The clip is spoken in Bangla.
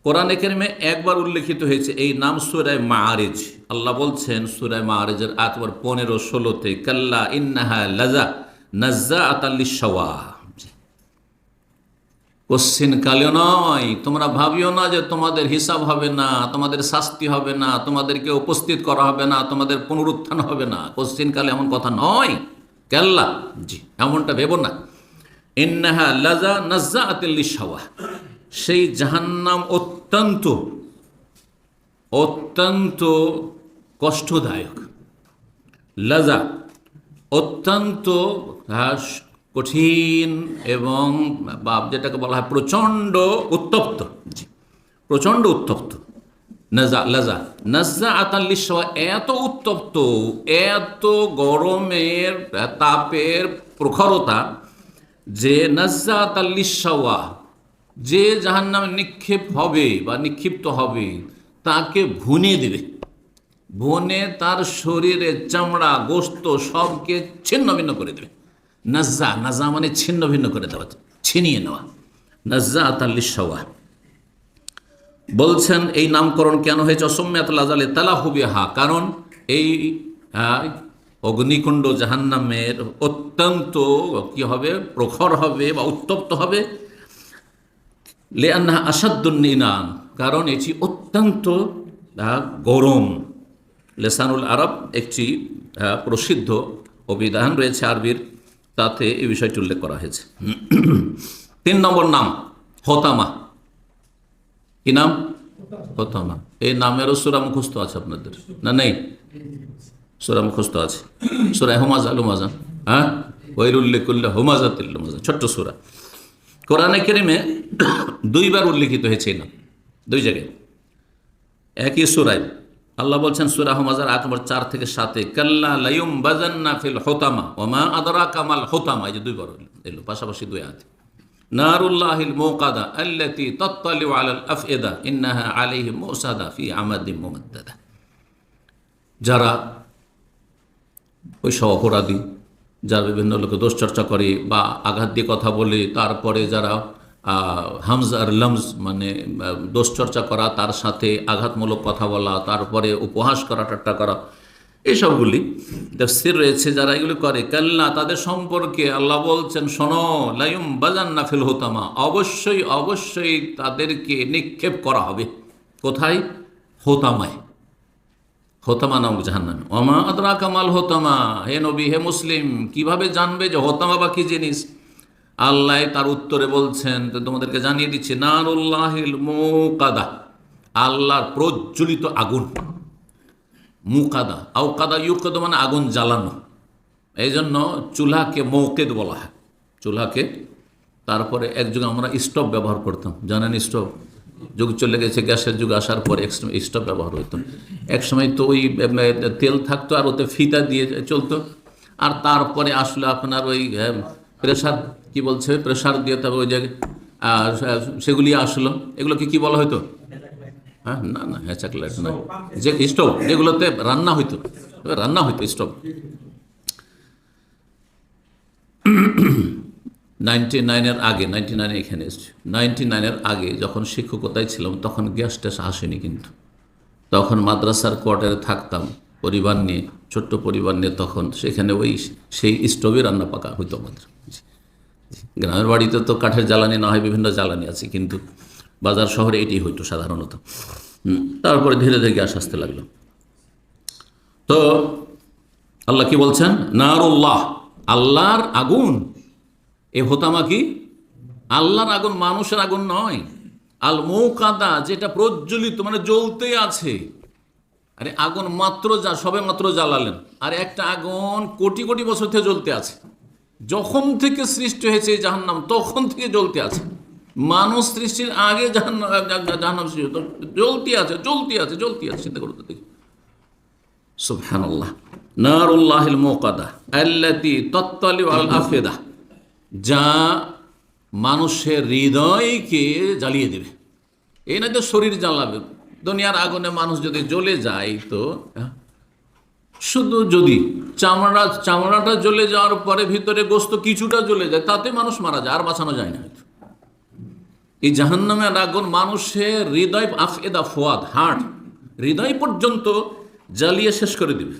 কোরআনে কারিমে একবার উল্লেখিত হয়েছে এই নাম সূরা মাআরিজ। আল্লাহ বলছেন সূরা মাআরিজের আয়াত নম্বর 15-16-তে, কাল্লা ইন্নাহা লাযা নাজ্জাআতাল লিশ-শাওয়া। কোশ্চিন কালে নয়, তোমরা ভাবিও না যে তোমাদের হিসাব হবে না, তোমাদের শাস্তি হবে না, তোমাদেরকে উপস্থিত করা হবে না, তোমাদের পুনরুত্থান হবে না। কোশ্চিন কালে এমন কথা নয়, কাল্লা, জি এমনটা ভেবো না। ইন্নাহা লাযা নাজ্জাআতাল লিশ-শাওয়া, সেই জাহান্নাম অত্যন্ত অত্যন্ত কষ্টদায়ক। লাজা অত্যন্ত কঠিন এবং যেটাকে বলা হয় প্রচণ্ড উত্তপ্ত, জি প্রচণ্ড উত্তপ্ত। নাজা লাজা নাজা আতাল্লিশা, এত উত্তপ্ত, এত গরমের তাপের প্রখরতা যে নাজা আতাল্লিশাওয়া, যে জাহান্নামে নিক্ষেপ হবে বা নিক্ষিপ্ত হবে তাকে ভুনে দেবে, ভুনে তার শরীরে চামড়া গোস্ত সবকে ছিন্ন ভিন্ন করে দেবে। নাজ্জা, নাজা মানে ছিন্ন ভিন্ন করে দেওয়া, ছিনিয়ে নেওয়া। নাজ্জা আতাল্লিশাওয়া বলছেন এই নামকরণ কেন হয়েছে অসম্যাত লাজালে তালাহুবিহা, কারণ এই অগ্নিকুণ্ড জাহান্নামের অত্যন্ত কি হবে, প্রখর হবে বা উত্তপ্ত হবে। লিআন্নাহা আসাদ্দুন নিনান, কারণ এটি অত্যন্ত গরম। লেসানুল আরব একটি প্রসিদ্ধ অভিধান রয়েছে আরবির, তাতে এই বিষয়টি উল্লেখ করা হয়েছে। 3 নম্বর নাম হোতামা। কি নাম? হোতামা। এই নামেরও সূরা মুখস্থ আছে আপনাদের না? নেই? সূরা মুখস্থ আছে, সূরা হুমাযা লুমাযা, হ্যাঁ, ওয়াইলুল লিকুল্লি হুমাযাতিল লুমাযা, ছোট্ট সূরা। কোরআনে কারিমে 2 বার উল্লেখিত হয়েছে না, 2 জায়গায় একই সূরায়। আল্লাহ বলছেন সূরা হুমাযার আয়াত নম্বর 4-7, কাল্লা লায়ুমবাযান্না ফিল হুতামা ওয়া মা আদরাকা মাল হুতামা। এই যে 2 বার এলো পাশাপাশি 2 আয়াত। নারুল্লাহিল মুকাদা আল্লাতী তাত্তালিউ আলাল আফইদা ইন্নাহা আলাইহিম মুসাদা ফি আমাদিন মুমাদ্দাদা। যারা ওই সব অপরাধী, যারা বিভিন্ন লোকে দোষ চর্চা করে বা আঘাত দিয়ে কথা বলে, তারপরে যারা হামজ আর লমজ মানে দোষ চর্চা করা, তার সাথে আঘাতমূলক কথা বলা, তারপরে উপহাস করা, ঠাট্টা করা, এসবগুলি তাফসীর রয়েছে। যারা এগুলি করে, কাল্লা, তাদের সম্পর্কে আল্লাহ বলছেন শোনো, লায়ুমবাযান্না ফিল হুতামা, অবশ্যই অবশ্যই তাদেরকে নিক্ষেপ করা হবে। কোথায়? হোতামায়, হোতামা নামক জাহান্নামে। ওমা আদরাকা মাল হোতামা, হে নবী, হে মুসলিম, কিভাবে জানবে যে হোতামা বা কি জিনিস? আল্লাহ তার উত্তরে বলছেন, তো তোমাদেরকে জানিয়ে দিচ্ছে, নারুল্লাহিল মুকাদা, আল্লাহর প্রজ্বলিত আগুন। মুকাদা, আওকাদা ইউকাদ মানে আগুন জ্বালানো, এই জন্য চুলাকে মৌকেদ বলা হয়, চুলাকে। তারপরে এক যুগে আমরা স্টোভ ব্যবহার করতাম, জানেন স্টোভ? যুগ চলে গেছে, গ্যাসের যুগ আসার পরে স্টোভ ব্যবহার হতো। এক সময় তো ওই তেল থাকতো আর ওতে ফিতা দিয়ে চলতো, আর তারপরে আসলে আপনার ওই প্রেশার, কি বলছে, প্রেশার দিয়ে, তবে ওই জায়গায় সেগুলি আসলো। এগুলোকে কি বলা হতো? হ্যাঁ, না না, হ্যাঁ চকলেট না, যে স্টোভ যেগুলোতে রান্না হইতো, রান্না হইতো স্টোভ। 99-এর আগে, 99 এখানে এসেছি, 99-এর আগে যখন শিক্ষকতায় ছিলাম তখন গ্যাস ট্যাস আসেনি, কিন্তু তখন মাদ্রাসার কোয়ার্টারে থাকতাম পরিবার নিয়ে, ছোট্ট পরিবার নিয়ে, তখন সেখানে ওই সেই স্টোভে রান্না পাকা হইতো আমাদের। গ্রামের বাড়িতে তো কাঠের জ্বালানি না হয়, বিভিন্ন জ্বালানি আছে, কিন্তু বাজার শহরে এটি হইতো সাধারণত। তারপরে ধীরে ধীরে গ্যাস আসতে লাগলো। তো আল্লাহ কি বলছেন? নারুল্লাহ, আল্লাহর আগুন। এ হোতামা কি? আল্লাহর আগুন, মানুষের আগুন নয়। আল মুকাদা, যেটা প্রজ্বলিত মানে জ্বলতে আছে। আরে আগুন মাত্র সবে মাত্র জ্বালালেন, আর একটা আগুন কোটি কোটি বছর থেকে জ্বলতে আছে। যখন থেকে সৃষ্টি হয়েছে এই জাহান্নাম তখন থেকে জ্বলতে আছে। মানুষ সৃষ্টির আগে জাহান্নাম সৃষ্টি জ্বলতে আছে, জ্বলতে আছে, জ্বলতে আছে। চিন্তা করতে দেখি, সুবহানাল্লাহ। নারুল্লাহিল মুকাদা আল্লাতী তাত্তালিউ আলাল আফইদা, যা মানুষের হৃদয়কে জ্বালিয়ে দেবে। এই না যে শরীর জ্বালাবে। দুনিয়ার আগুনে মানুষ যদি জ্বলে যায়, তো শুধু যদি চামড়াটা জ্বলে যাওয়ার পরে ভিতরে গোস্ত কিছুটা জ্বলে যায়, তাতে মানুষ মারা যায়, আর বাঁচানো যায় না। এই জাহান্নামের আগুন মানুষের হৃদয়, আফএদা, ফুয়াদ, হার্ট, হৃদয় পর্যন্ত জ্বালিয়ে শেষ করে দিবে।